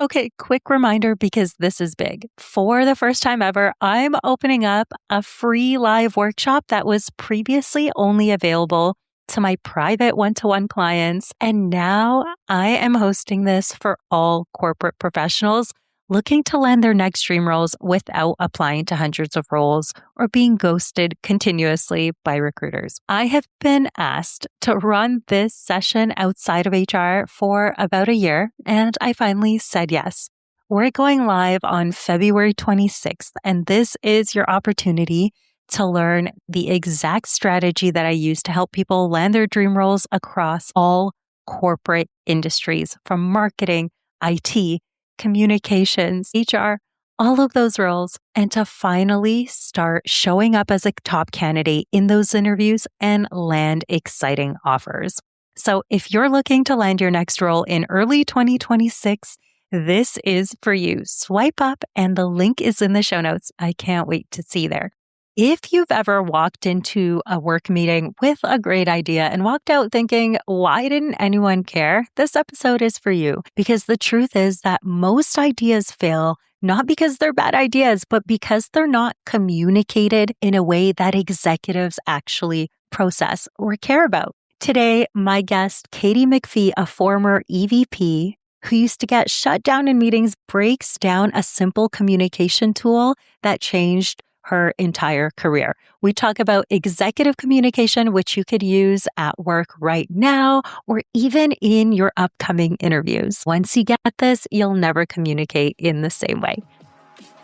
Okay, quick reminder because this is big. For the first time ever, I'm opening up a free live workshop that was previously only available to my private one-to-one clients. And now I am hosting this for all corporate professionals looking to land their next dream roles without applying to hundreds of roles or being ghosted continuously by recruiters. I have been asked to run this session outside of HR for about a year, and I finally said yes. We're going live on February 26th, and this is your opportunity to learn the exact strategy that I use to help people land their dream roles across all corporate industries, from marketing, IT, communications, HR, all of those roles, and to finally start showing up as a top candidate in those interviews and land exciting offers. So if you're looking to land your next role in early 2026, this is for you. Swipe up and the link is in the show notes. I can't wait to see you there. If you've ever walked into a work meeting with a great idea and walked out thinking, why didn't anyone care? This episode is for you, because the truth is that most ideas fail not because they're bad ideas, but because they're not communicated in a way that executives actually process or care about. Today, my guest, Katy McFee, a former EVP who used to get shut down in meetings, breaks down a simple communication tool that changed her entire career. We talk about executive communication, which you could use at work right now or even in your upcoming interviews. Once you get this, you'll never communicate in the same way.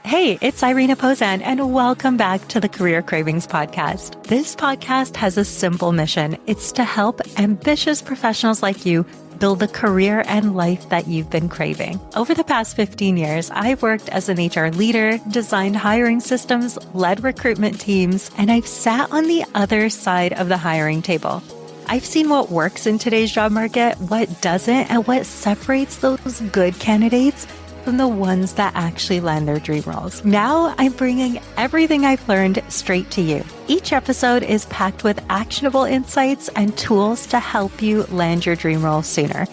Hey, it's Irina Pozan, and welcome back to the Career Cravings Podcast. This podcast has a simple mission. It's to help ambitious professionals like you build the career and life that you've been craving. Over the past 15 years, I've worked as an HR leader, designed hiring systems, led recruitment teams, and I've sat on the other side of the hiring table. I've seen what works in today's job market, what doesn't, and what separates those good candidates from the ones that actually land their dream roles. Now I'm bringing everything I've learned straight to you. Each episode is packed with actionable insights and tools to help you land your dream role sooner.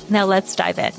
Now let's dive in.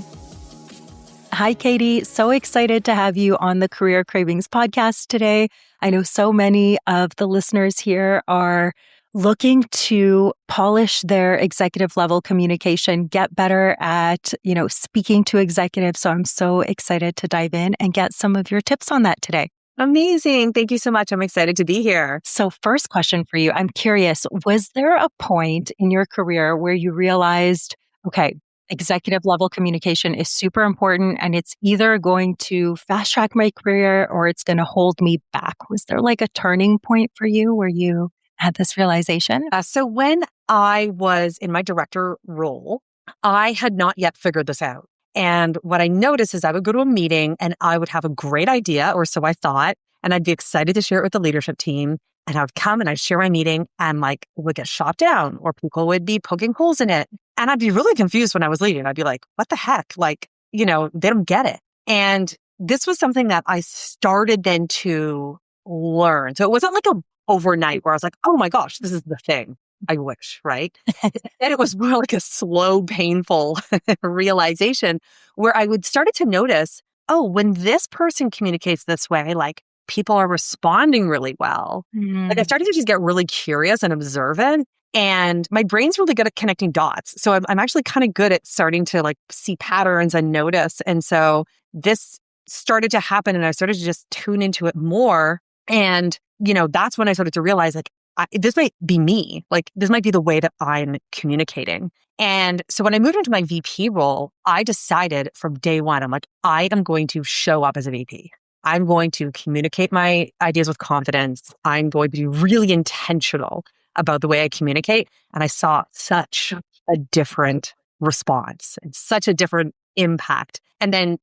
Hi, Katy. So excited to have you on the Career Cravings podcast today. I know so many of the listeners here are looking to polish their executive level communication, get better at, speaking to executives. So I'm so excited to dive in and get some of your tips on that today. Amazing. Thank you so much. I'm excited to be here. So first question for you, I'm curious, was there a point in your career where you realized, okay, executive level communication is super important and it's either going to fast track my career or it's going to hold me back? Was there like a turning point for you where you had this realization? So when I was in my director role, I had not yet figured this out. And what I noticed is I would go to a meeting and I would have a great idea, or so I thought, and I'd be excited to share it with the leadership team. And I would come and I'd share my meeting and it would get shot down or people would be poking holes in it. And I'd be really confused when I was leading. I'd be like, what the heck? They don't get it. And this was something that I started then to learn. So it wasn't like a overnight where I was like, oh my gosh, this is the thing. I wish, right? And it was more like a slow, painful realization where I would started to notice, oh, when this person communicates this way, people are responding really well. I started to just get really curious and observant. And my brain's really good at connecting dots. So I'm actually kind of good at starting to see patterns and notice. And so this started to happen and I started to just tune into it more. And that's when I started to realize this might be me. This might be the way that I'm communicating. And so when I moved into my VP role, I decided from day one, I'm like, I am going to show up as a VP. I'm going to communicate my ideas with confidence. I'm going to be really intentional about the way I communicate. And I saw such a different response and such a different impact. And then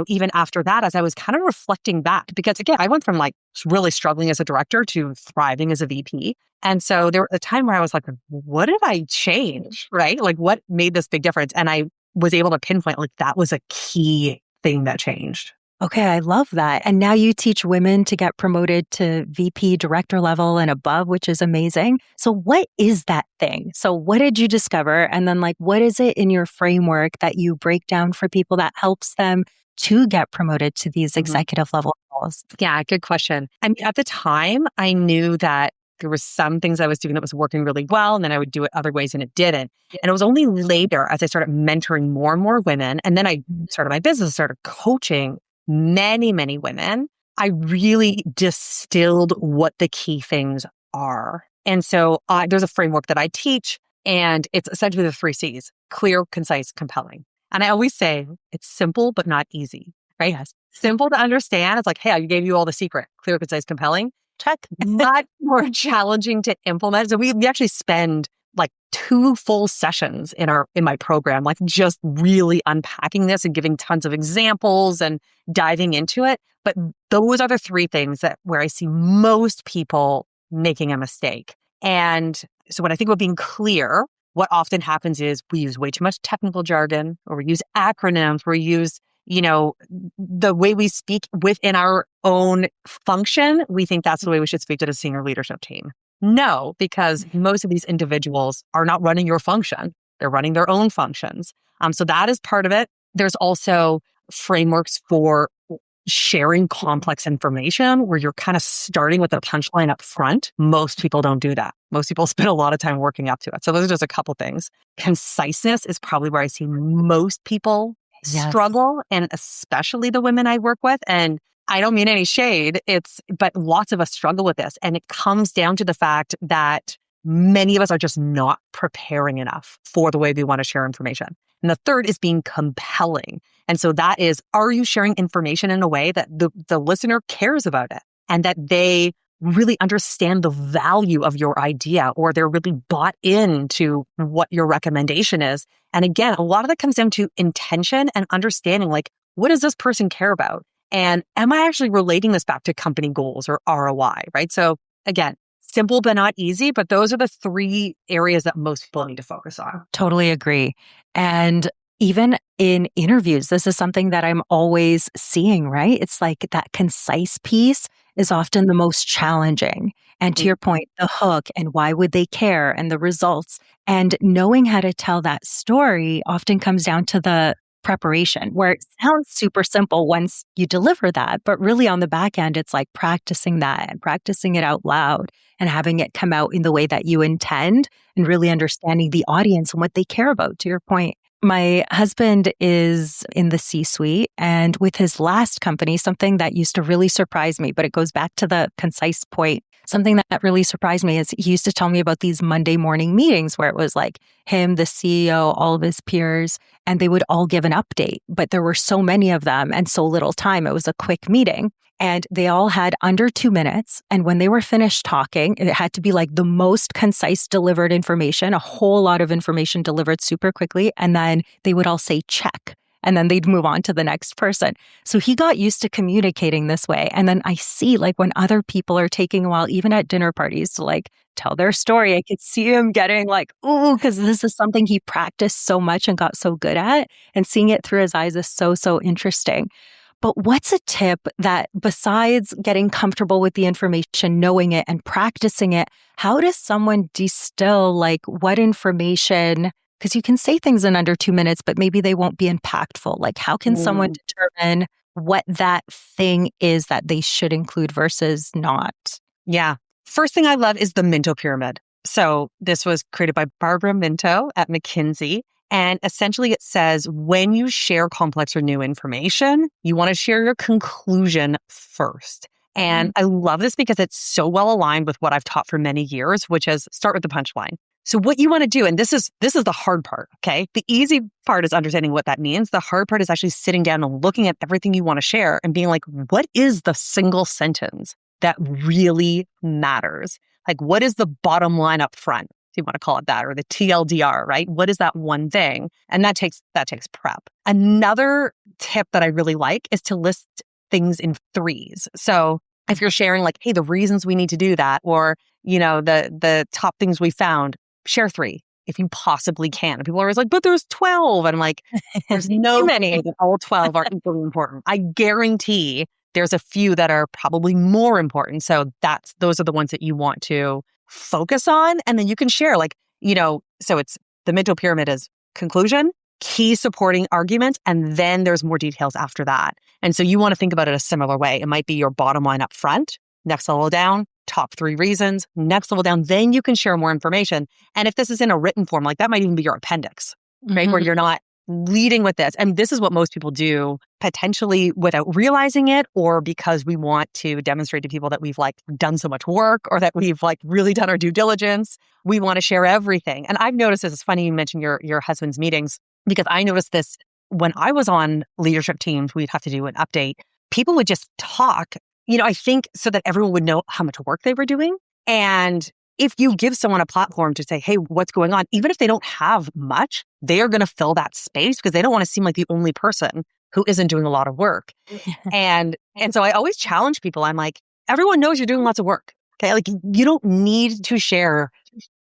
even after that, as I was kind of reflecting back, because again, I went from really struggling as a director to thriving as a VP. And so there was a time where I was like, what did I change? Right? What made this big difference? And I was able to pinpoint that was a key thing that changed. Okay, I love that. And now you teach women to get promoted to VP director level and above, which is amazing. So what is that thing? So what did you discover? And then what is it in your framework that you break down for people that helps them to get promoted to these Mhm. executive level roles? Yeah, good question. I mean, at the time, I knew that there were some things I was doing that was working really well, and then I would do it other ways and it didn't. And it was only later as I started mentoring more and more women, and then I started my business, started coaching many, many women. I really distilled what the key things are. And so there's a framework that I teach, and it's essentially the 3 C's: clear, concise, compelling. And I always say it's simple, but not easy, right? Yes. Simple to understand. It's like, hey, I gave you all the secret. Clear, concise, compelling. Check. Much more challenging to implement. So we actually spend like 2 full sessions in my program, like just really unpacking this and giving tons of examples and diving into it. But those are the 3 things that where I see most people making a mistake. And so when I think about being clear, what often happens is we use way too much technical jargon, or we use acronyms, we use the way we speak within our own function. We think that's the way we should speak to the senior leadership team. No, because most of these individuals are not running your function. They're running their own functions. So that is part of it. There's also frameworks for sharing complex information where you're kind of starting with a punchline up front. Most people don't do that. Most people spend a lot of time working up to it. So those are just a couple things. Conciseness is probably where I see most people struggle, and especially the women I work with. And I don't mean any shade, but lots of us struggle with this. And it comes down to the fact that many of us are just not preparing enough for the way we want to share information. And the third is being compelling. And so that is, are you sharing information in a way that the listener cares about it and that they really understand the value of your idea, or they're really bought into what your recommendation is? And again, a lot of that comes down to intention and understanding, like, what does this person care about? And am I actually relating this back to company goals or ROI, right? So again, simple but not easy, but those are the 3 areas that most people need to focus on. Totally agree. And even in interviews, this is something that I'm always seeing, right? It's like that concise piece is often the most challenging. And to your point, the hook and why would they care and the results, and knowing how to tell that story often comes down to the preparation, where it sounds super simple once you deliver that, but really on the back end, it's like practicing that and practicing it out loud and having it come out in the way that you intend, and really understanding the audience and what they care about, to your point. My husband is in the C-suite, and with his last company, something that used to really surprise me, but it goes back to the concise point. Something that really surprised me is he used to tell me about these Monday morning meetings where it was like him, the CEO, all of his peers, and they would all give an update, but there were so many of them and so little time. It was a quick meeting. And they all had under 2 minutes. And when they were finished talking, it had to be like the most concise delivered information, a whole lot of information delivered super quickly. And then they would all say check. And then they'd move on to the next person. So he got used to communicating this way. And then I see, like, when other people are taking a while, even at dinner parties, to like tell their story, I could see him getting like, ooh, because this is something he practiced so much and got so good at. And seeing it through his eyes is so, so interesting. But what's a tip that, besides getting comfortable with the information, knowing it and practicing it, how does someone distill like what information? Because you can say things in under 2 minutes, but maybe they won't be impactful. Like, how can someone determine what that thing is that they should include versus not? Yeah. First thing I love is the Minto pyramid. So this was created by Barbara Minto at McKinsey. And essentially it says, when you share complex or new information, you want to share your conclusion first. And I love this because it's so well aligned with what I've taught for many years, which is start with the punchline. So what you want to do, and this is the hard part, okay? The easy part is understanding what that means. The hard part is actually sitting down and looking at everything you want to share and being like, what is the single sentence that really matters? Like, what is the bottom line up front? You want to call it that, or the TLDR, right? What is that one thing? And that takes prep. Another tip that I really like is to list things in 3s. So if you're sharing like, hey, the reasons we need to do that, or, the top things we found, share 3 if you possibly can. And people are always like, but there's 12. And I'm like, there's no many. All 12 are equally important. I guarantee there's a few that are probably more important. So those are the ones that you want to focus on. And then you can share so it's the Minto pyramid is conclusion, key supporting arguments, and then there's more details after that. And so you want to think about it a similar way. It might be your bottom line up front, next level down, top 3 reasons, next level down, then you can share more information. And if this is in a written form, like that might even be your appendix, right? Where you're not leading with this. And this is what most people do, potentially without realizing it, or because we want to demonstrate to people that we've like done so much work or that we've like really done our due diligence. We want to share everything. And I've noticed this. It's funny you mentioned your husband's meetings, because I noticed this when I was on leadership teams. We'd have to do an update. People would just talk, I think so that everyone would know how much work they were doing. And if you give someone a platform to say, hey, what's going on? Even if they don't have much, they are going to fill that space because they don't want to seem like the only person who isn't doing a lot of work. and so I always challenge people. I'm like, everyone knows you're doing lots of work. Okay. Like you don't need to share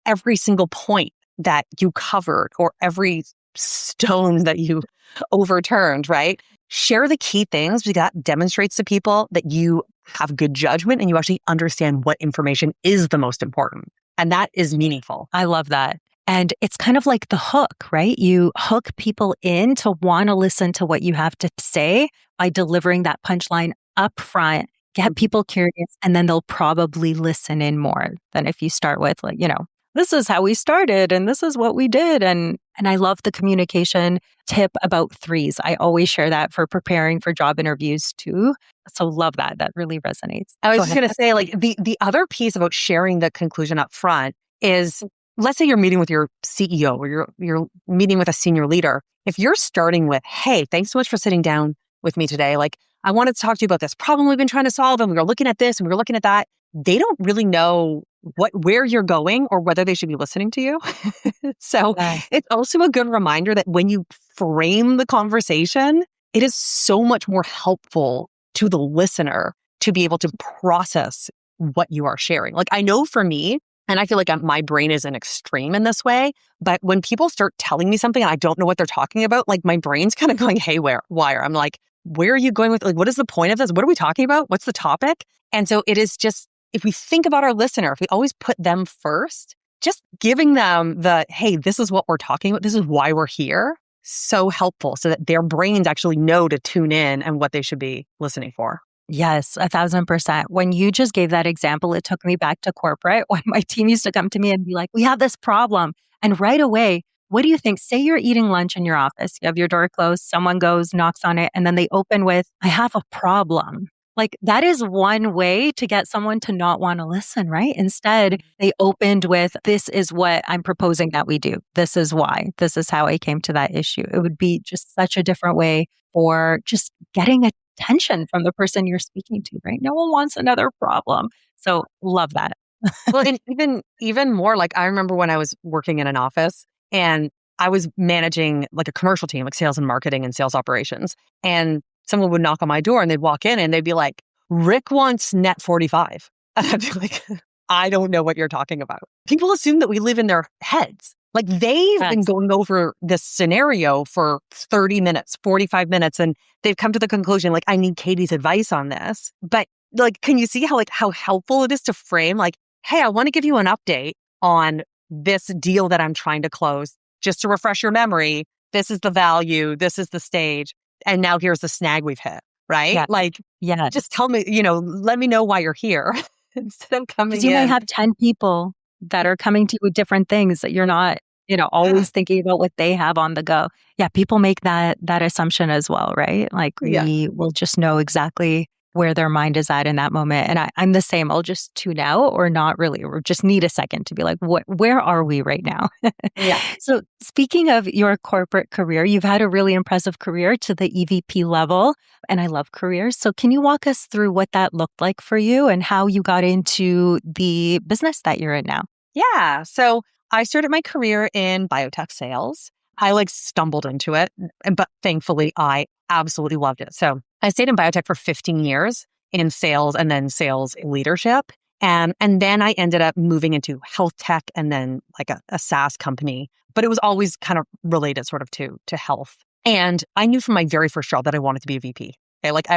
every single point that you covered or every stone that you overturned, right? Share the key things because that demonstrates to people that you have good judgment and you actually understand what information is the most important. And that is meaningful. I love that. And it's kind of like the hook, right? You hook people in to want to listen to what you have to say by delivering that punchline up front, get people curious, and then they'll probably listen in more than if you start with like, this is how we started and this is what we did. And I love the communication tip about 3s. I always share that for preparing for job interviews too. So love that. That really resonates. I was just going to say, like the other piece about sharing the conclusion up front is, let's say you're meeting with your CEO or you're meeting with a senior leader. If you're starting with, hey, thanks so much for sitting down with me today. Like I wanted to talk to you about this problem we've been trying to solve, and we were looking at this and we were looking at that. They don't really know where you're going or whether they should be listening to you. So it's also a good reminder that when you frame the conversation, it is so much more helpful to the listener to be able to process what you are sharing. Like I know for me, and I feel like my brain is an extreme in this way, but when people start telling me something and I don't know what they're talking about, like my brain's kind of going haywire. I'm like, where are you going with, like, what is the point of this? What are we talking about? What's the topic? And so it is just, if we think about our listener, if we always put them first, just giving them the, hey, this is what we're talking about. This is why we're here. So helpful so that their brains actually know to tune in and what they should be listening for. Yes, 1,000%. When you just gave that example, it took me back to corporate when my team used to come to me and be like, we have this problem. And right away, what do you think? Say you're eating lunch in your office, you have your door closed, someone goes, knocks on it, and then they open with, I have a problem. Like that is one way to get someone to not want to listen, right? Instead, they opened with, this is what I'm proposing that we do. This is why. This is how I came to that issue. It would be just such a different way for just getting attention from the person you're speaking to, right? No one wants another problem. So love that. Well, and even more, like I remember when I was working in an office and I was managing like a commercial team, like sales and marketing and sales operations. And someone would knock on my door and they'd walk in and they'd be like, Rick wants net 45. And I'd be like, I don't know what you're talking about. People assume that we live in their heads. Like they've been going over this scenario for 30 minutes, 45 minutes, and they've come to the conclusion, like, I need Katy's advice on this. But like, can you see how helpful it is to frame like, hey, I want to give you an update on this deal that I'm trying to close. Just to refresh your memory, this is the value, this is the stage. And now here's the snag we've hit, right? Yeah. Like, just tell me, let me know why you're here instead of coming in. Because you might have 10 people that are coming to you with different things that you're not, always thinking about what they have on the go. Yeah, people make that assumption as well, right? Like we will just know exactly where their mind is at in that moment. And I'm the same. I'll just tune out or not really, or just need a second to be like, where are we right now? Yeah. So speaking of your corporate career, you've had a really impressive career to the EVP level, and I love careers. So can you walk us through what that looked like for you and how you got into the business that you're in now? Yeah. So I started my career in biotech sales. I stumbled into it, but thankfully I absolutely loved it. So I stayed in biotech for 15 years in sales and then sales leadership. And then I ended up moving into health tech and then like a SaaS company, but it was always kind of related sort of to health. And I knew from my very first job that I wanted to be a VP. Okay?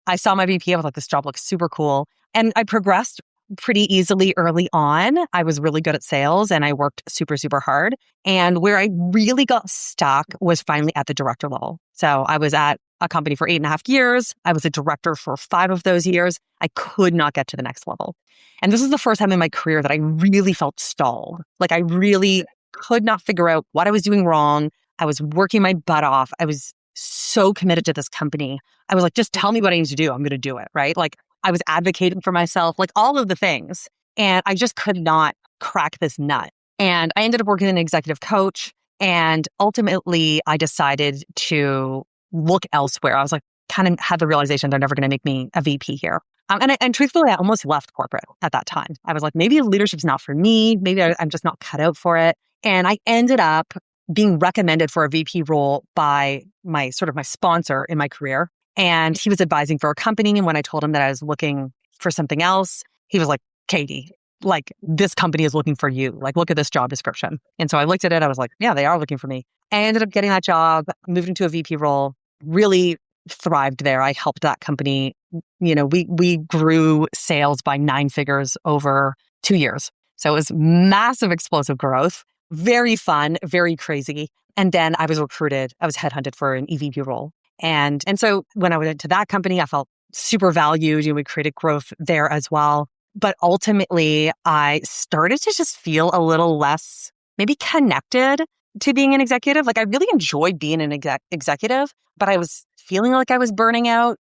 I saw my VP, I was like, this job looks super cool. And I progressed pretty easily early on. I was really good at sales and I worked super, super hard. And where I really got stuck was finally at the director level. So I was at a company for 8.5 years. I was a director for 5 of those years. I could not get to the next level. And this is the first time in my career that I really felt stalled. Like I really could not figure out what I was doing wrong. I was working my butt off. I was so committed to this company. I was like, just tell me what I need to do. I'm going to do it. Right. Like I was advocating for myself, like all of the things. And I just could not crack this nut. And I ended up working as an executive coach. And ultimately, I decided to look elsewhere. I was like, kind of had the realization they're never going to make me a VP here. And truthfully, I almost left corporate at that time. I was like, maybe leadership's not for me. Maybe I'm just not cut out for it. And I ended up being recommended for a VP role by my sponsor in my career. And he was advising for a company. And when I told him that I was looking for something else, he was like, Katy, like this company is looking for you. Like, look at this job description. And so I looked at it. I was like, yeah, they are looking for me. I ended up getting that job, moved into a VP role, really thrived there. I helped that company. You know, we grew sales by 9 figures over 2 years. So it was massive explosive growth, very fun, very crazy. And then I was headhunted for an EVP role. And so when I went into that company, I felt super valued. We created growth there as well. But ultimately, I started to just feel a little less maybe connected to being an executive. Like I really enjoyed being an executive, but I was feeling like I was burning out.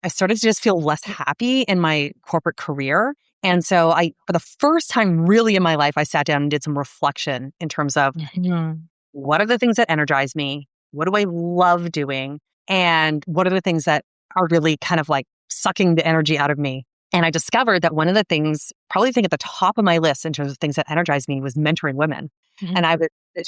I started to just feel less happy in my corporate career. And so for the first time really in my life, I sat down and did some reflection in terms of what are the things that energize me? What do I love doing? And what are the things that are really kind of like sucking the energy out of me? And I discovered that one of the things, probably at the top of my list in terms of things that energized me was mentoring women. And I'd been the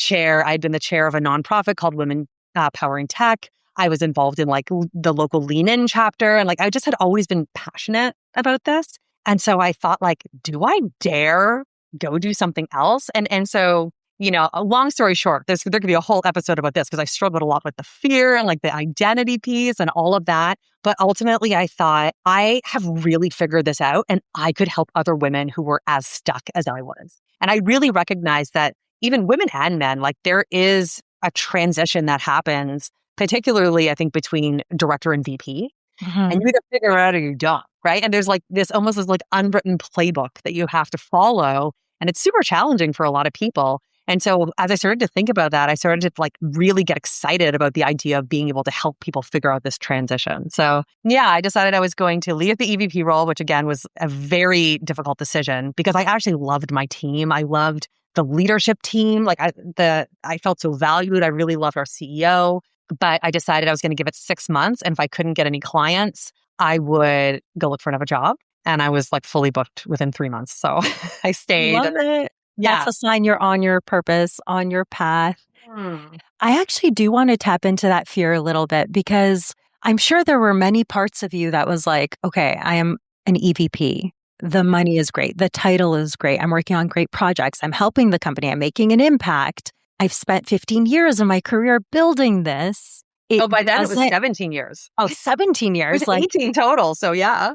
chair of a nonprofit called Women Powering Tech. I was involved in like the local Lean In chapter. And like, I just had always been passionate about this. And so I thought like, do I dare go do something else? And so, a long story short, there could be a whole episode about this because I struggled a lot with the fear and like the identity piece and all of that. But ultimately, I thought I have really figured this out and I could help other women who were as stuck as I was. And I really recognized that even women and men, like there is a transition that happens, particularly I think between director and VP. And you either figure it out or you don't, right? And there's like this unwritten playbook that you have to follow. And it's super challenging for a lot of people. And so as I started to think about that, I started to like really get excited about the idea of being able to help people figure out this transition. So yeah, I decided I was going to leave the EVP role, which again was a very difficult decision because I actually loved my team. I loved the leadership team. Like I felt so valued. I really loved our CEO, but I decided I was going to give it 6 months. And if I couldn't get any clients, I would go look for another job. And I was like fully booked within 3 months. So I stayed. Love it. Yeah. That's a sign you're on your purpose, on your path. I actually do want to tap into that fear a little bit because I'm sure there were many parts of you that was like, okay, I am an EVP. The money is great. The title is great. I'm working on great projects. I'm helping the company. I'm making an impact. I've spent 15 years of my career building this. By then it was 17 years. Oh, 17 years. It was 18 total. So yeah.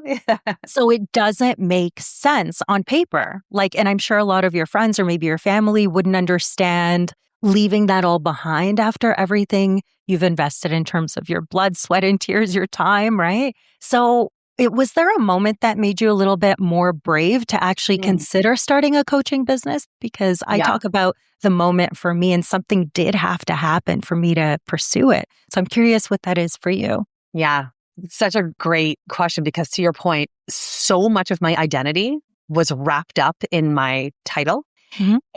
So it doesn't make sense on paper. And I'm sure a lot of your friends or maybe your family wouldn't understand leaving that all behind after everything you've invested in terms of your blood, sweat, and tears, your time, right? So was there a moment that made you a little bit more brave to actually consider starting a coaching business? Because I talk about the moment for me and something did have to happen for me to pursue it. So I'm curious what that is for you. Yeah, such a great question because to your point, so much of my identity was wrapped up in my title.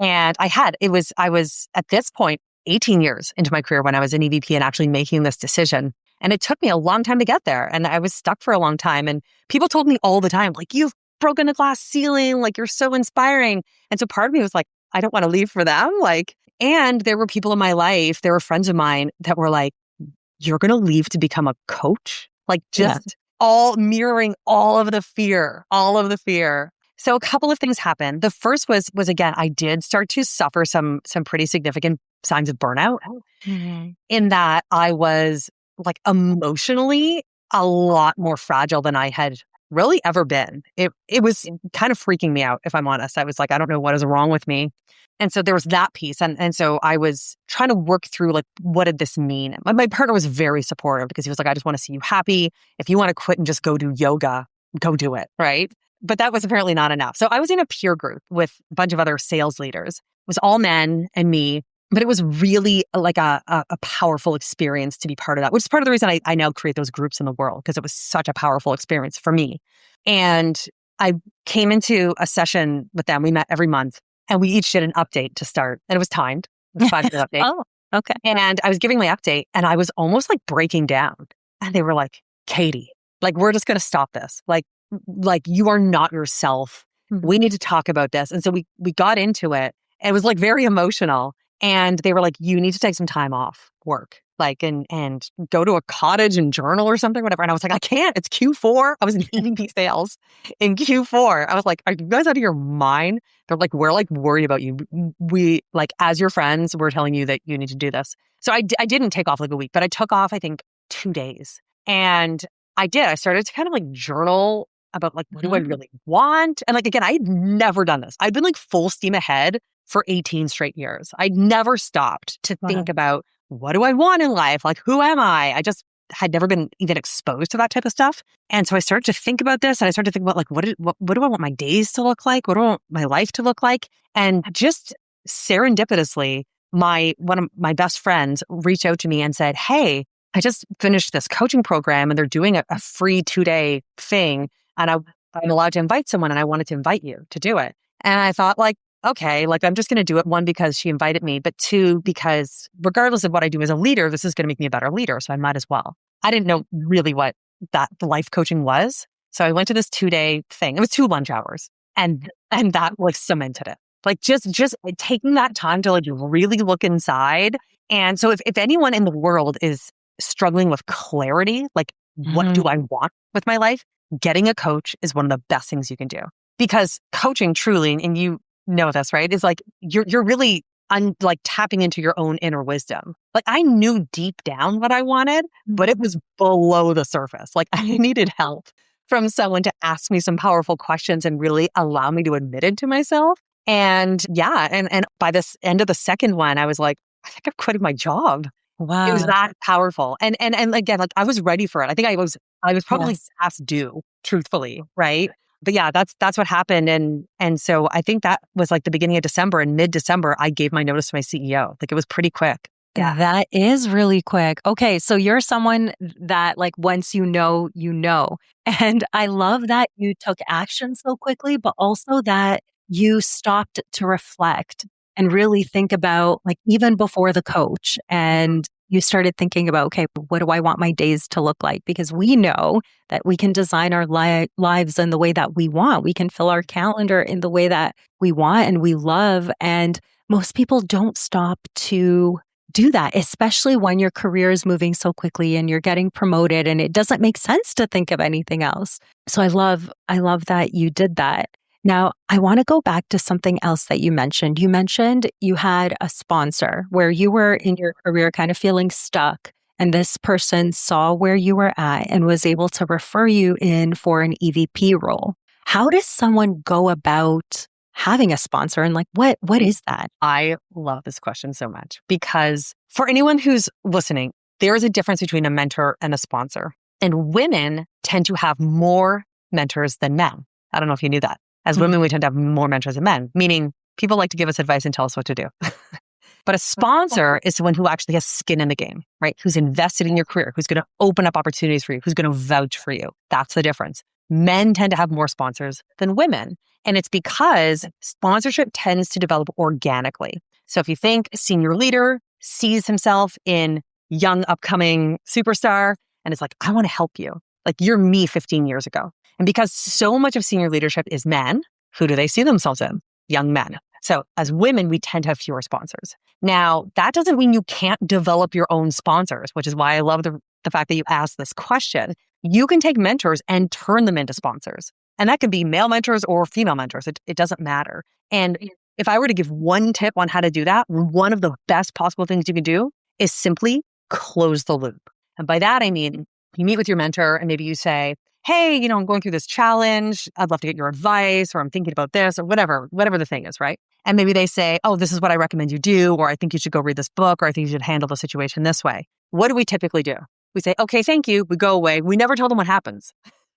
And I was at this point 18 years into my career when I was an EVP and actually making this decision. And it took me a long time to get there. And I was stuck for a long time. And people told me all the time, like, you've broken a glass ceiling, like, you're so inspiring. And so part of me was like, I don't want to leave for them. And there were people in my life, there were friends of mine that were like, you're going to leave to become a coach? All mirroring all of the fear. So a couple of things happened. The first was again, I did start to suffer some pretty significant signs of burnout in that I was like emotionally a lot more fragile than I had really ever been. It was kind of freaking me out, if I'm honest. I was like, I don't know what is wrong with me. And so there was that piece. And so I was trying to work through like, what did this mean? My partner was very supportive because he was like, I just want to see you happy. If you want to quit and just go do yoga, go do it. Right. But that was apparently not enough. So I was in a peer group with a bunch of other sales leaders. It was all men and me, but it was really like a powerful experience to be part of that, which is part of the reason I now create those groups in the world, because it was such a powerful experience for me. And I came into a session with them. We met every month and we each did an update to start. And it was timed. It was a 5-minute update. Oh, okay. And I was giving my update and I was almost like breaking down. And they were like, Katy, like, we're just going to stop this. Like you are not yourself. We need to talk about this. And so we got into it. It was like very emotional. And they were like, you need to take some time off work, like, and go to a cottage and journal or something, whatever. And I was like, I can't. It's Q4. I was in EVP sales in Q4. I was like, are you guys out of your mind? They're like, we're like worried about you. We like, as your friends, we're telling you that you need to do this. So I didn't take off like a week, but I took off, I think, 2 days. And I started to kind of like journal about like, what do I really want? And like, again, I had never done this. I'd been like full steam ahead for 18 straight years. I'd never stopped to think about, what do I want in life? Like, who am I? I just had never been even exposed to that type of stuff. And so I started to think about this and I started to think about like, what do I want my days to look like? What do I want my life to look like? And just serendipitously, one of my best friends reached out to me and said, hey, I just finished this coaching program and they're doing a free 2-day thing. And I'm allowed to invite someone and I wanted to invite you to do it. And I thought like, okay, like I'm just going to do it. 1, because she invited me, but 2, because regardless of what I do as a leader, this is going to make me a better leader. So I might as well. I didn't know really what that life coaching was. So I went to this 2-day thing. It was 2 lunch hours and that like cemented it. Like just taking that time to like really look inside. And so if anyone in the world is struggling with clarity, like what do I want with my life? Getting a coach is one of the best things you can do, because coaching truly, and you know this, right? Is like, you're really like tapping into your own inner wisdom. Like I knew deep down what I wanted, but it was below the surface. Like I needed help from someone to ask me some powerful questions and really allow me to admit it to myself. And yeah, and by this end of the second one, I was like, I think I'm quitting my job. Wow. It was that powerful. And again, like I was ready for it. I think I was probably past due, truthfully, right? But yeah, that's what happened. And so I think that was like the beginning of December, and mid-December, I gave my notice to my CEO. Like it was pretty quick. Yeah. That is really quick. Okay. So you're someone that like, once you know, you know. And I love that you took action so quickly, but also that you stopped to reflect and really think about, like, even before the coach, and you started thinking about, okay, what do I want my days to look like? Because we know that we can design our lives in the way that we want. We can fill our calendar in the way that we want and we love. And most people don't stop to do that, especially when your career is moving so quickly and you're getting promoted and it doesn't make sense to think of anything else. So I love that you did that. Now, I want to go back to something else that you mentioned. You mentioned you had a sponsor where you were in your career kind of feeling stuck, and this person saw where you were at and was able to refer you in for an EVP role. How does someone go about having a sponsor, and like what is that? I love this question so much, because for anyone who's listening, there is a difference between a mentor and a sponsor. And women tend to have more mentors than men. I don't know if you knew that. As women, we tend to have more mentors than men, meaning people like to give us advice and tell us what to do. But a sponsor is someone who actually has skin in the game, right? Who's invested in your career, who's going to open up opportunities for you, who's going to vouch for you. That's the difference. Men tend to have more sponsors than women. And it's because sponsorship tends to develop organically. So if you think a senior leader sees himself in young upcoming superstar and is like, I want to help you. Like you're me 15 years ago. And because so much of senior leadership is men, who do they see themselves in? Young men. So as women, we tend to have fewer sponsors. Now, that doesn't mean you can't develop your own sponsors, which is why I love the fact that you asked this question. You can take mentors and turn them into sponsors. And that can be male mentors or female mentors. It doesn't matter. And if I were to give one tip on how to do that, one of the best possible things you can do is simply close the loop. And by that, I mean, you meet with your mentor and maybe you say, hey, I'm going through this challenge. I'd love to get your advice, or I'm thinking about this, or whatever the thing is, right? And maybe they say, oh, this is what I recommend you do, or I think you should go read this book, or I think you should handle the situation this way. What do we typically do? We say, okay, thank you. We go away. We never tell them what happens.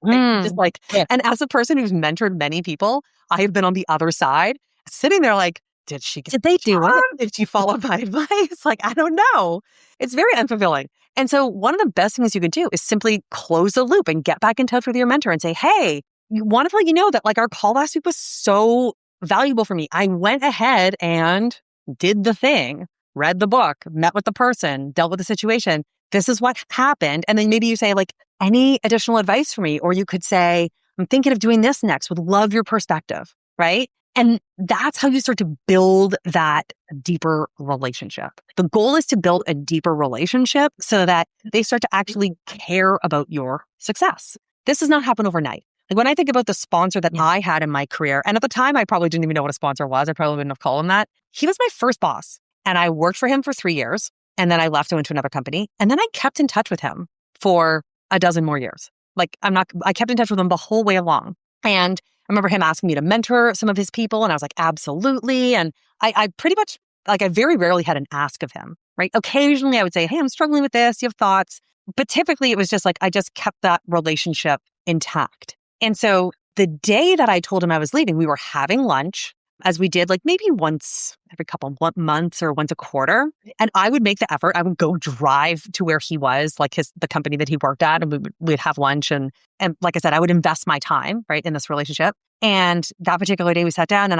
Just like, Yeah. and as a person who's mentored many people, I have been on the other side, sitting there like, did she get Did they do it? Did she follow my advice? Like, I don't know. It's very unfulfilling. And so one of the best things you can do is simply close the loop and get back in touch with your mentor and say, hey, you wanted to let you know that like our call last week was so valuable for me. I went ahead and did the thing, read the book, met with the person, dealt with the situation. This is what happened. And then maybe you say like, any additional advice for me? Or you could say, I'm thinking of doing this next, would love your perspective, right? And that's how you start to build that deeper relationship. The goal is to build a deeper relationship so that they start to actually care about your success. This does not happen overnight. Like when I think about the sponsor that I had in my career, and at the time I probably didn't even know what a sponsor was. I probably wouldn't have called him that. He was my first boss, and I worked for him for 3 years. And then I left and went to another company. And then I kept in touch with him for a dozen more years. I kept in touch with him the whole way along. And I remember him asking me to mentor some of his people. And I was like, absolutely. And I pretty much, I very rarely had an ask of him, right? Occasionally I would say, hey, I'm struggling with this. Do you have thoughts? But typically it was just like, I just kept that relationship intact. And so the day that I told him I was leaving, we were having lunch, as we did like maybe once every couple months or once a quarter. And I would make the effort. I would go drive to where he was, like the company that he worked at, and we'd have lunch. And like I said, I would invest my time, right, in this relationship. And that particular day we sat down and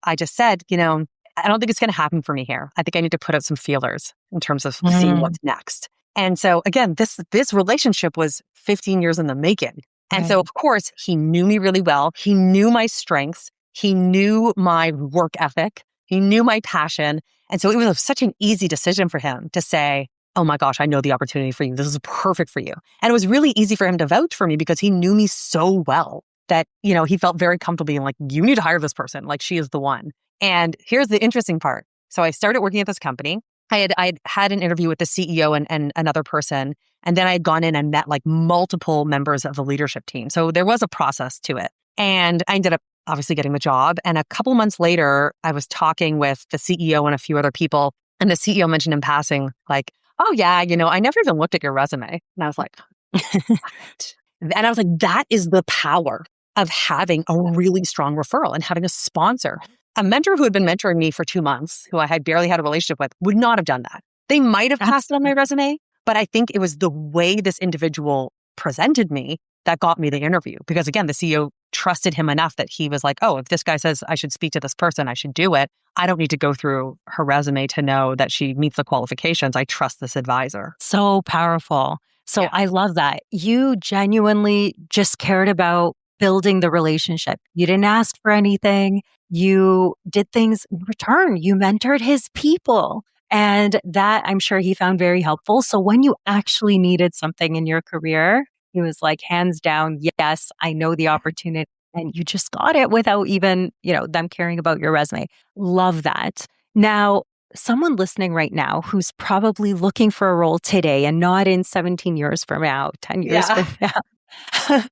I just said, I don't think it's going to happen for me here. I think I need to put out some feelers in terms of seeing what's next. And so again, this relationship was 15 years in the making. And so of course he knew me really well. He knew my strengths. He knew my work ethic. He knew my passion. And so it was such an easy decision for him to say, oh my gosh, I know the opportunity for you. This is perfect for you. And it was really easy for him to vouch for me because he knew me so well that, he felt very comfortable being like, you need to hire this person. Like, she is the one. And here's the interesting part. So I started working at this company. I'd had an interview with the CEO and another person. And then I had gone in and met like multiple members of the leadership team. So there was a process to it. And I ended up obviously getting the job. And a couple months later, I was talking with the CEO and a few other people. And the CEO mentioned in passing, like, oh yeah, I never even looked at your resume. And I was like, what? And I was like, that is the power of having a really strong referral and having a sponsor. A mentor who had been mentoring me for 2 months, who I had barely had a relationship with, would not have done that. They might have passed it on my resume, but I think it was the way this individual presented me that got me the interview. Because again, the CEO trusted him enough that he was like, oh, if this guy says I should speak to this person, I should do it. I don't need to go through her resume to know that she meets the qualifications. I trust this advisor. So powerful. So I love that. You genuinely just cared about building the relationship. You didn't ask for anything. You did things in return. You mentored his people. And that I'm sure he found very helpful. So when you actually needed something in your career, he was like, hands down, yes, I know the opportunity. And you just got it without even, them caring about your resume. Love that. Now, someone listening right now who's probably looking for a role today and not in 17 years from now, 10 years from now,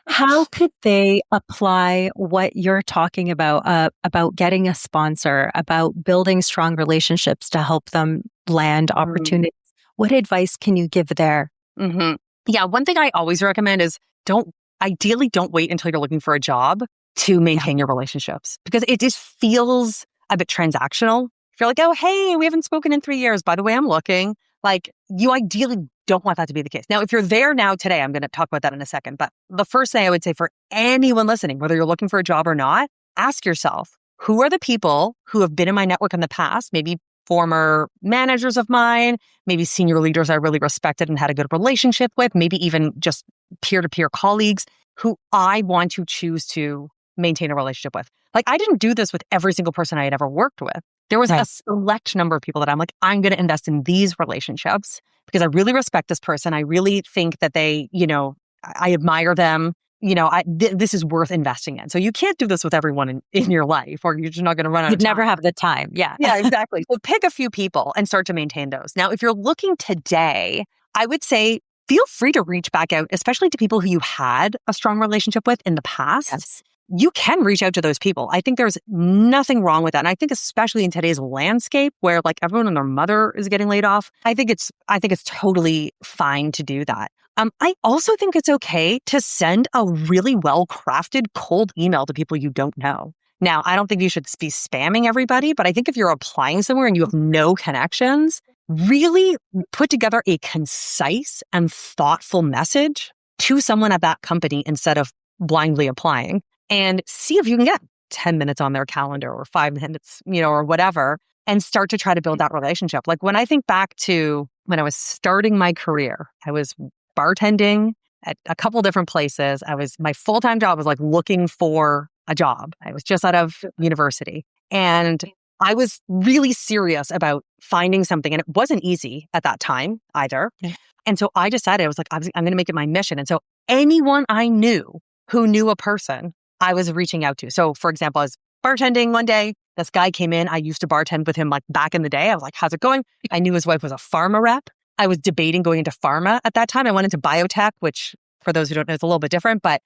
how could they apply what you're talking about getting a sponsor, about building strong relationships to help them land opportunities? What advice can you give there? Yeah, one thing I always recommend is ideally don't wait until you're looking for a job to maintain your relationships, because it just feels a bit transactional. If you're like, oh, hey, we haven't spoken in 3 years. By the way, I'm looking. Like, you ideally don't want that to be the case. Now, if you're there now today, I'm going to talk about that in a second. But the first thing I would say for anyone listening, whether you're looking for a job or not, ask yourself, who are the people who have been in my network in the past? Maybe former managers of mine, maybe senior leaders I really respected and had a good relationship with, maybe even just peer-to-peer colleagues who I want to choose to maintain a relationship with. Like, I didn't do this with every single person I had ever worked with. There was a select number of people that I'm like, I'm going to invest in these relationships because I really respect this person. I really think that they, I admire them. This is worth investing in. So you can't do this with everyone in your life, or you're just not going to run out of time. You'd never have the time. Yeah. Yeah, exactly. So pick a few people and start to maintain those. Now, if you're looking today, I would say feel free to reach back out, especially to people who you had a strong relationship with in the past. Yes. You can reach out to those people. I think there's nothing wrong with that. And I think especially in today's landscape where like everyone and their mother is getting laid off, I think it's totally fine to do that. I also think it's okay to send a really well-crafted cold email to people you don't know. Now, I don't think you should be spamming everybody, but I think if you're applying somewhere and you have no connections, really put together a concise and thoughtful message to someone at that company instead of blindly applying, and see if you can get 10 minutes on their calendar or 5 minutes, or whatever, and start to try to build that relationship. Like when I think back to when I was starting my career, I was bartending at a couple different places. My full-time job was like looking for a job. I was just out of university and I was really serious about finding something, and it wasn't easy at that time either. Yeah. And so I decided, I'm going to make it my mission. And so anyone I knew who knew a person, I was reaching out to. So for example, I was bartending one day. This guy came in. I used to bartend with him like back in the day. I was like, how's it going? I knew his wife was a pharma rep. I was debating going into pharma at that time. I went into biotech, which for those who don't know, is a little bit different. But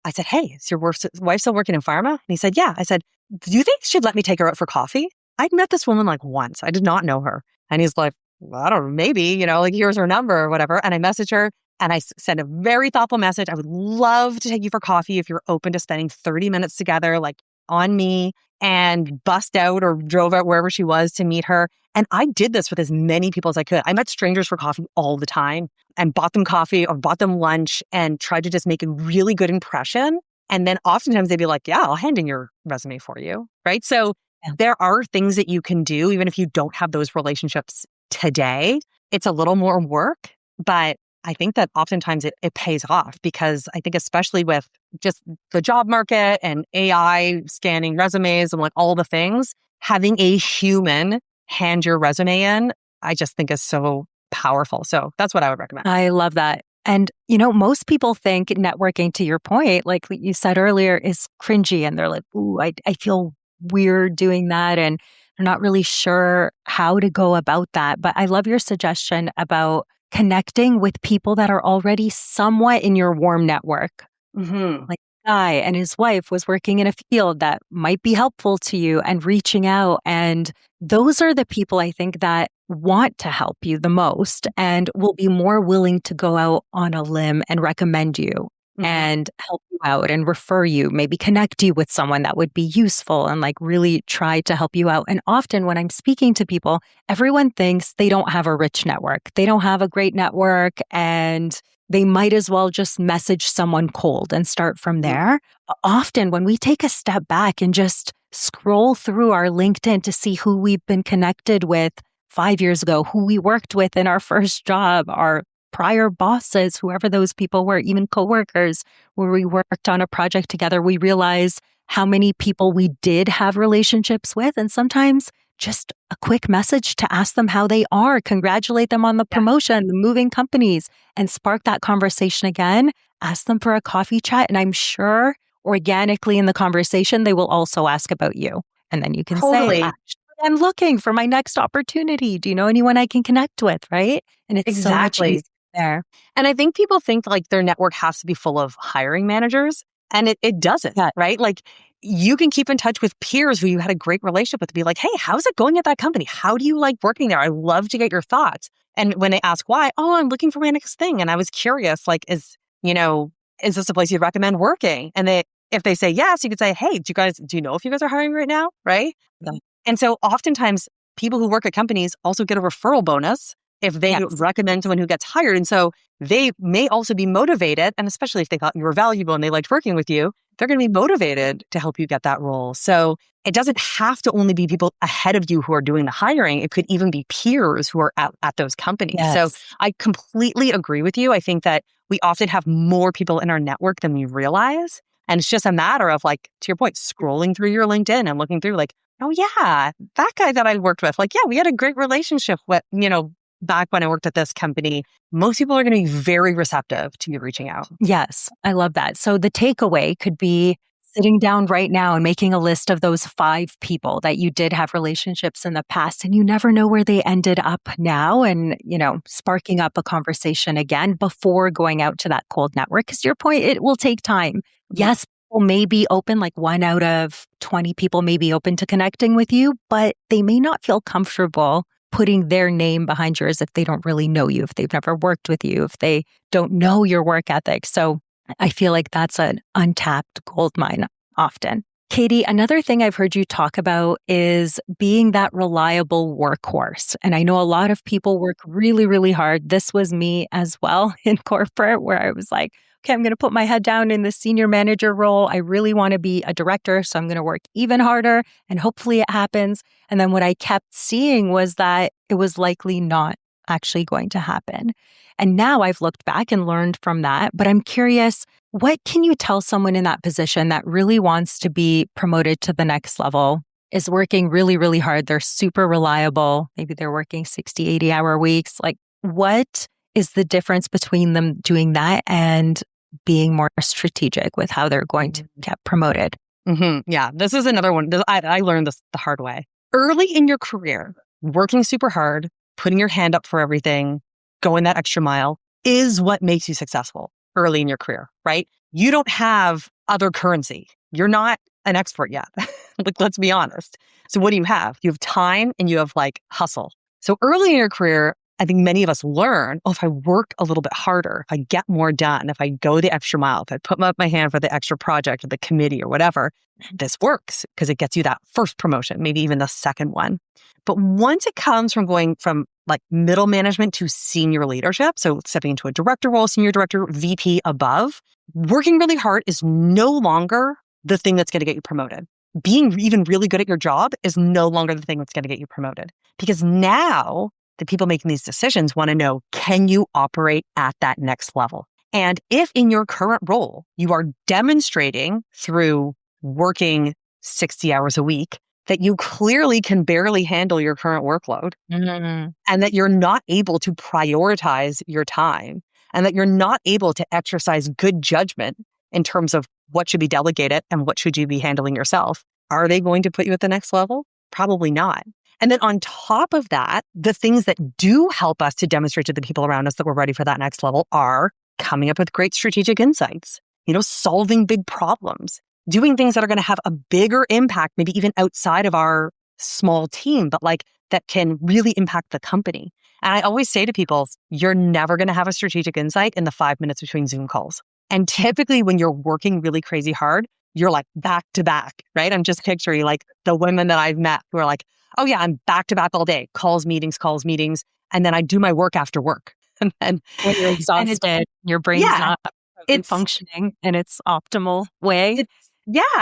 I said, hey, is your wife still working in pharma? And he said, yeah. I said, do you think you should let me take her out for coffee? I'd met this woman like once. I did not know her. And he's like, well, I don't know, maybe, like here's her number or whatever. And I messaged her and I sent a very thoughtful message. I would love to take you for coffee if you're open to spending 30 minutes together, like on me, and bust out or drove out wherever she was to meet her. And I did this with as many people as I could. I met strangers for coffee all the time and bought them coffee or bought them lunch and tried to just make a really good impression. And then oftentimes they'd be like, yeah, I'll hand in your resume for you, right? So there are things that you can do, even if you don't have those relationships today. It's a little more work, but I think that oftentimes it pays off, because I think especially with just the job market and AI scanning resumes and like all the things, having a human hand your resume in, I just think is so powerful. So that's what I would recommend. I love that. And, most people think networking, to your point, like you said earlier, is cringy. And they're like, ooh, I feel weird doing that. And they're not really sure how to go about that. But I love your suggestion about connecting with people that are already somewhat in your warm network. Mm-hmm. Like a guy and his wife was working in a field that might be helpful to you, and reaching out. And those are the people I think that want to help you the most and will be more willing to go out on a limb and recommend you. Mm-hmm. And help you out and refer you, maybe connect you with someone that would be useful and like really try to help you out. And often when I'm speaking to people, everyone thinks they don't have a rich network. They don't have a great network, and they might as well just message someone cold and start from there. Often when we take a step back and just scroll through our LinkedIn to see who we've been connected with 5 years ago, who we worked with in our first job, our prior bosses, whoever those people were, even coworkers, where we worked on a project together, we realize how many people we did have relationships with. And sometimes just a quick message to ask them how they are, congratulate them on the promotion, the moving companies, and spark that conversation again. Ask them for a coffee chat. And I'm sure organically in the conversation, they will also ask about you. And then you can say, I'm looking for my next opportunity. Do you know anyone I can connect with? Right? And it's so much easier there. And I think people think like their network has to be full of hiring managers, and it doesn't, right? Like you can keep in touch with peers who you had a great relationship with, to be like, hey, how's it going at that company? How do you like working there? I love to get your thoughts. And when they ask why, I'm looking for my next thing. And I was curious, like, is this a place you'd recommend working? And if they say yes, you could say, hey, do you know if you guys are hiring right now? Right. Yeah. And so oftentimes people who work at companies also get a referral bonus if they recommend someone who gets hired. And so they may also be motivated, and especially if they thought you were valuable and they liked working with you, they're going to be motivated to help you get that role. So it doesn't have to only be people ahead of you who are doing the hiring. It could even be peers who are at those companies. Yes. So I completely agree with you. I think that we often have more people in our network than we realize. And it's just a matter of, like, to your point, scrolling through your LinkedIn and looking through like, oh yeah, that guy that I worked with, like, yeah, we had a great relationship with, back when I worked at this company. Most people are going to be very receptive to you reaching out. Yes, I love that. So the takeaway could be sitting down right now and making a list of those 5 people that you did have relationships in the past, and you never know where they ended up now, and, sparking up a conversation again before going out to that cold network. Because to your point, it will take time. Yes, people may be open, like 1 out of 20 people may be open to connecting with you, but they may not feel comfortable putting their name behind yours if they don't really know you, if they've never worked with you, if they don't know your work ethic. So I feel like that's an untapped gold mine often. Katy, another thing I've heard you talk about is being that reliable workhorse. And I know a lot of people work really, really hard. This was me as well in corporate, where I was like, okay, I'm going to put my head down in the senior manager role. I really want to be a director, so I'm going to work even harder and hopefully it happens. And then what I kept seeing was that it was likely not actually going to happen. And now I've looked back and learned from that. But I'm curious, what can you tell someone in that position that really wants to be promoted to the next level, is working really, really hard? They're super reliable. Maybe they're working 60, 80-hour weeks. Like, what is the difference between them doing that and being more strategic with how they're going to get promoted? Yeah, this is another one. I learned this the hard way. Early in your career, working super hard, putting your hand up for everything, going that extra mile is what makes you successful early in your career, right? You don't have other currency. You're not an expert yet. Like, let's be honest. So what do you have? You have time and you have hustle. So early in your career, I think many of us learn, if I work a little bit harder, if I get more done, if I go the extra mile, if I put up my hand for the extra project or the committee or whatever, this works because it gets you that first promotion, maybe even the second one. But once it comes from going from middle management to senior leadership, so stepping into a director role, senior director, VP above, working really hard is no longer the thing that's going to get you promoted. Being even really good at your job is no longer the thing that's going to get you promoted. Because now the people making these decisions want to know, can you operate at that next level? And if in your current role, you are demonstrating through working 60 hours a week that you clearly can barely handle your current workload, and that you're not able to prioritize your time, and that you're not able to exercise good judgment in terms of what should be delegated and what should you be handling yourself, are they going to put you at the next level? Probably not. And then on top of that, the things that do help us to demonstrate to the people around us that we're ready for that next level are coming up with great strategic insights, solving big problems, doing things that are going to have a bigger impact, maybe even outside of our small team, but that can really impact the company. And I always say to people, you're never going to have a strategic insight in the 5 minutes between Zoom calls. And typically when you're working really crazy hard, you're back to back, right? I'm just picturing the women that I've met who are oh yeah, I'm back to back all day, calls, meetings. And then I do my work after work. And then when you're exhausted, your brain's not functioning in its optimal way.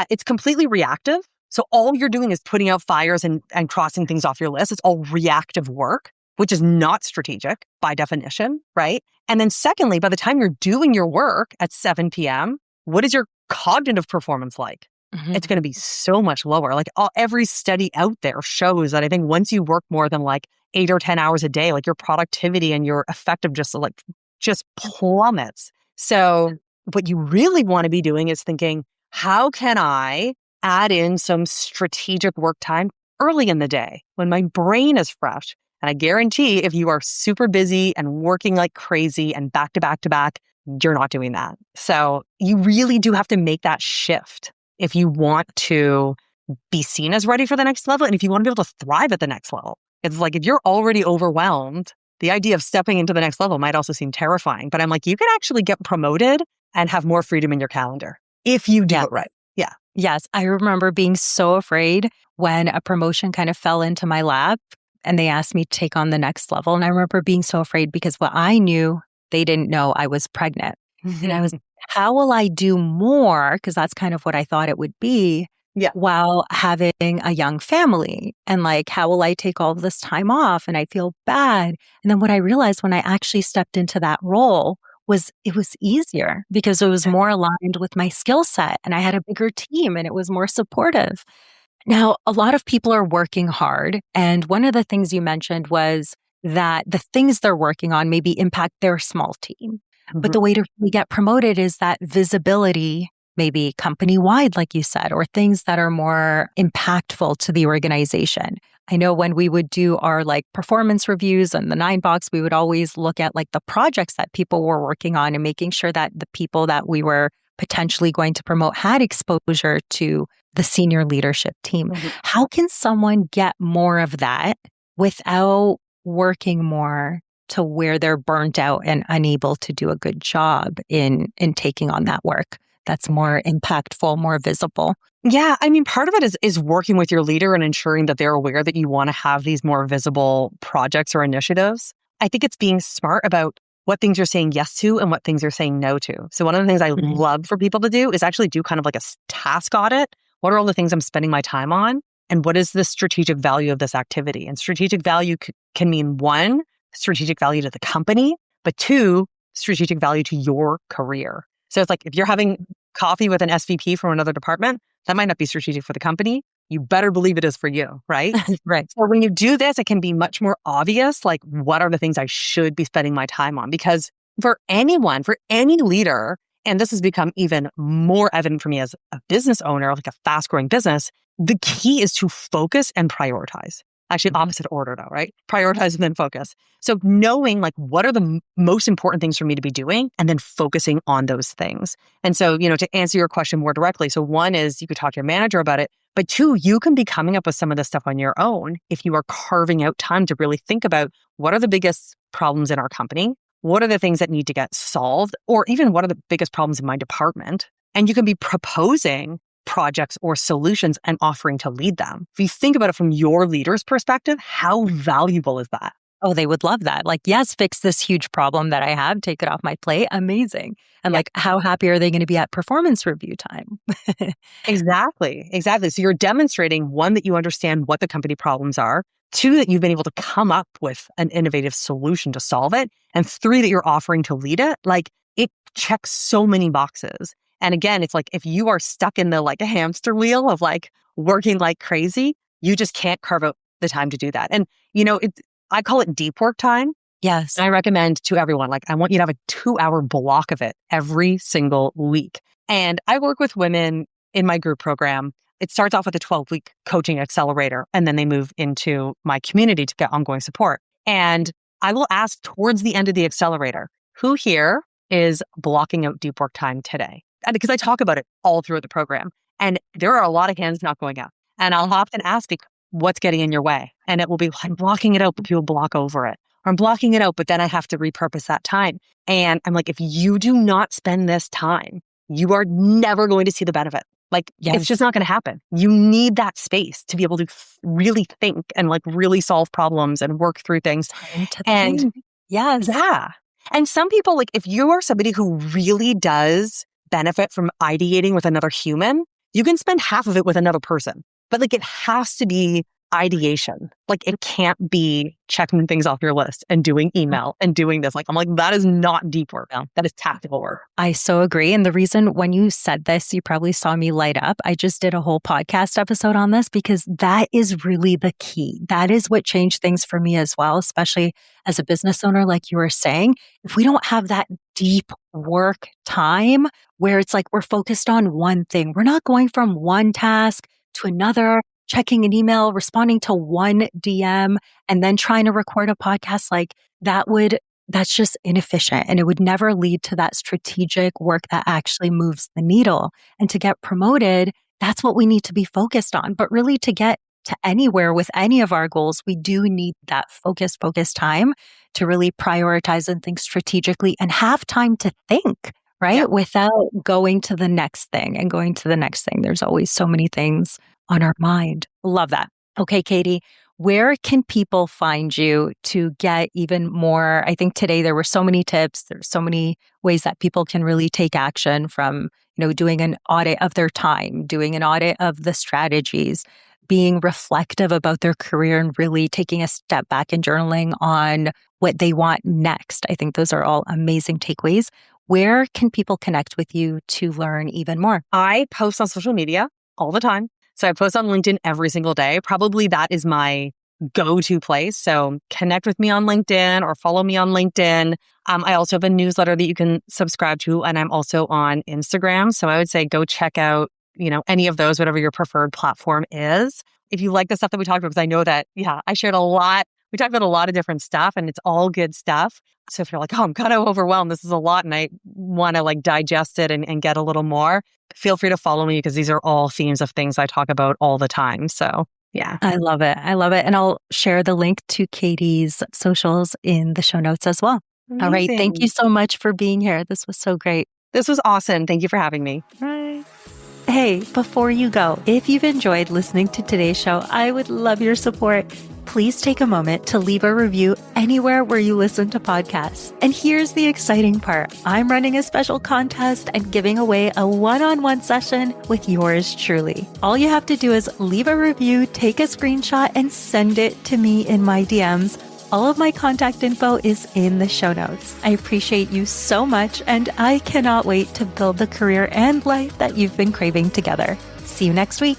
It's completely reactive. So all you're doing is putting out fires and crossing things off your list. It's all reactive work, which is not strategic by definition, right? And then secondly, by the time you're doing your work at 7 p.m., what is your cognitive performance like? It's going to be so much lower. Every study out there shows that I think once you work more than 8 or 10 hours a day, your productivity and your effectiveness just plummets. So what you really want to be doing is thinking, how can I add in some strategic work time early in the day when my brain is fresh? And I guarantee if you are super busy and working like crazy and back to back to back, you're not doing that. So you really do have to make that shift if you want to be seen as ready for the next level and if you want to be able to thrive at the next level. It's if you're already overwhelmed, the idea of stepping into the next level might also seem terrifying. But I'm you can actually get promoted and have more freedom in your calendar if you do it right. Yeah. Yes. I remember being so afraid when a promotion kind of fell into my lap and they asked me to take on the next level. And I remember being so afraid because what I knew, they didn't know I was pregnant. And I was, how will I do more? Because that's kind of what I thought it would be while having a young family. And how will I take all of this time off? And I feel bad. And then what I realized when I actually stepped into that role was it was easier because it was more aligned with my skill set and I had a bigger team and it was more supportive. Now, a lot of people are working hard. And one of the things you mentioned was that the things they're working on maybe impact their small team. But the way to really get promoted is that visibility maybe company wide, like you said, or things that are more impactful to the organization. I know when we would do our like performance reviews and the 9 box, we would always look at like the projects that people were working on and making sure that the people that we were potentially going to promote had exposure to the senior leadership team. Mhm. How can someone get more of that without working more to where they're burnt out and unable to do a good job in taking on that work that's more impactful, more visible? Yeah, I mean, part of it is working with your leader and ensuring that they're aware that you want to have these more visible projects or initiatives. I think it's being smart about what things you're saying yes to and what things you're saying no to. So one of the things I Mhm. love for people to do is actually do kind of like a task audit. What are all the things I'm spending my time on? And what is the strategic value of this activity? And strategic value can mean one, strategic value to the company, but two, strategic value to your career. So it's like if you're having coffee with an SVP from another department, that might not be strategic for the company. You better believe it is for you, right? Right. So when you do this, it can be much more obvious, like what are the things I should be spending my time on? Because for anyone, for any leader, and this has become even more evident for me as a business owner, like a fast growing business, the key is to focus and prioritize. Actually, opposite order though, right? Prioritize and then focus. So knowing like what are the most important things for me to be doing and then focusing on those things. And so, to answer your question more directly, so one is you could talk to your manager about it, but two, you can be coming up with some of this stuff on your own if you are carving out time to really think about what are the biggest problems in our company? What are the things that need to get solved? Or even what are the biggest problems in my department? And you can be proposing projects or solutions and offering to lead them. If you think about it from your leader's perspective, how valuable is that? Oh, they would love that. Like, yes, fix this huge problem that I have, take it off my plate. Amazing. And Yeah. like, how happy are they going to be at performance review time? Exactly. So you're demonstrating one, that you understand what the company problems are, two, that you've been able to come up with an innovative solution to solve it, and three, that you're offering to lead it. Like it checks so many boxes. And again, it's like if you are stuck in the like a hamster wheel of like working like crazy, you just can't carve out the time to do that. And I call it deep work time. Yes. And I recommend to everyone, like, I want you to have a 2-hour block of it every single week. And I work with women in my group program. It starts off with a 12-week coaching accelerator, and then they move into my community to get ongoing support. And I will ask towards the end of the accelerator, who here is blocking out deep work time today? And because I talk about it all throughout the program. And there are a lot of hands not going up. And I'll often ask, what's getting in your way? And it will be, I'm blocking it out, but people block over it. Or I'm blocking it out, but then I have to repurpose that time. And I'm like, if you do not spend this time, you are never going to see the benefit. Like, it's just not going to happen. You need that space to be able to really think and like really solve problems and work through things. And yes. yeah. And some people, like if you are somebody who really does benefit from ideating with another human, you can spend half of it with another person. But like it has to be ideation. Like it can't be checking things off your list and doing email and doing this. Like I'm like, that is not deep work. That is tactical work. I so agree. And the reason when you said this, you probably saw me light up. I just did a whole podcast episode on this because that is really the key. That is what changed things for me as well, especially as a business owner, like you were saying. If we don't have that deep work time where it's like we're focused on one thing, we're not going from one task to another, checking an email, responding to one DM, and then trying to record a podcast, like that's just inefficient. And it would never lead to that strategic work that actually moves the needle. And to get promoted, that's what we need to be focused on. But really to get to anywhere with any of our goals, we do need that focused time to really prioritize and think strategically and have time to think, right? Yeah. Without going to the next thing and going to the next thing. There's always so many things on our mind. Love that. Okay, Katy, where can people find you to get even more? I think today there were so many tips. There's so many ways that people can really take action from, doing an audit of their time, doing an audit of the strategies, being reflective about their career and really taking a step back and journaling on what they want next. I think those are all amazing takeaways. Where can people connect with you to learn even more? I post on social media all the time. So I post on LinkedIn every single day. Probably that is my go-to place. So connect with me on LinkedIn or follow me on LinkedIn. I also have a newsletter that you can subscribe to, and I'm also on Instagram. So I would say go check out, any of those, whatever your preferred platform is. If you like the stuff that we talked about, because I know that, I shared a lot. We talked about a lot of different stuff and it's all good stuff. So if you're like, oh, I'm kind of overwhelmed, this is a lot and I want to digest it and get a little more, feel free to follow me because these are all themes of things I talk about all the time. So yeah. I love it. I love it. And I'll share the link to Katy's socials in the show notes as well. Amazing. All right. Thank you so much for being here. This was so great. This was awesome. Thank you for having me. Right. Hey, before you go, if you've enjoyed listening to today's show, I would love your support. Please take a moment to leave a review anywhere where you listen to podcasts. And here's the exciting part. I'm running a special contest and giving away a one-on-one session with yours truly. All you have to do is leave a review, take a screenshot, and send it to me in my DMs. All of my contact info is in the show notes. I appreciate you so much, and I cannot wait to build the career and life that you've been craving together. See you next week.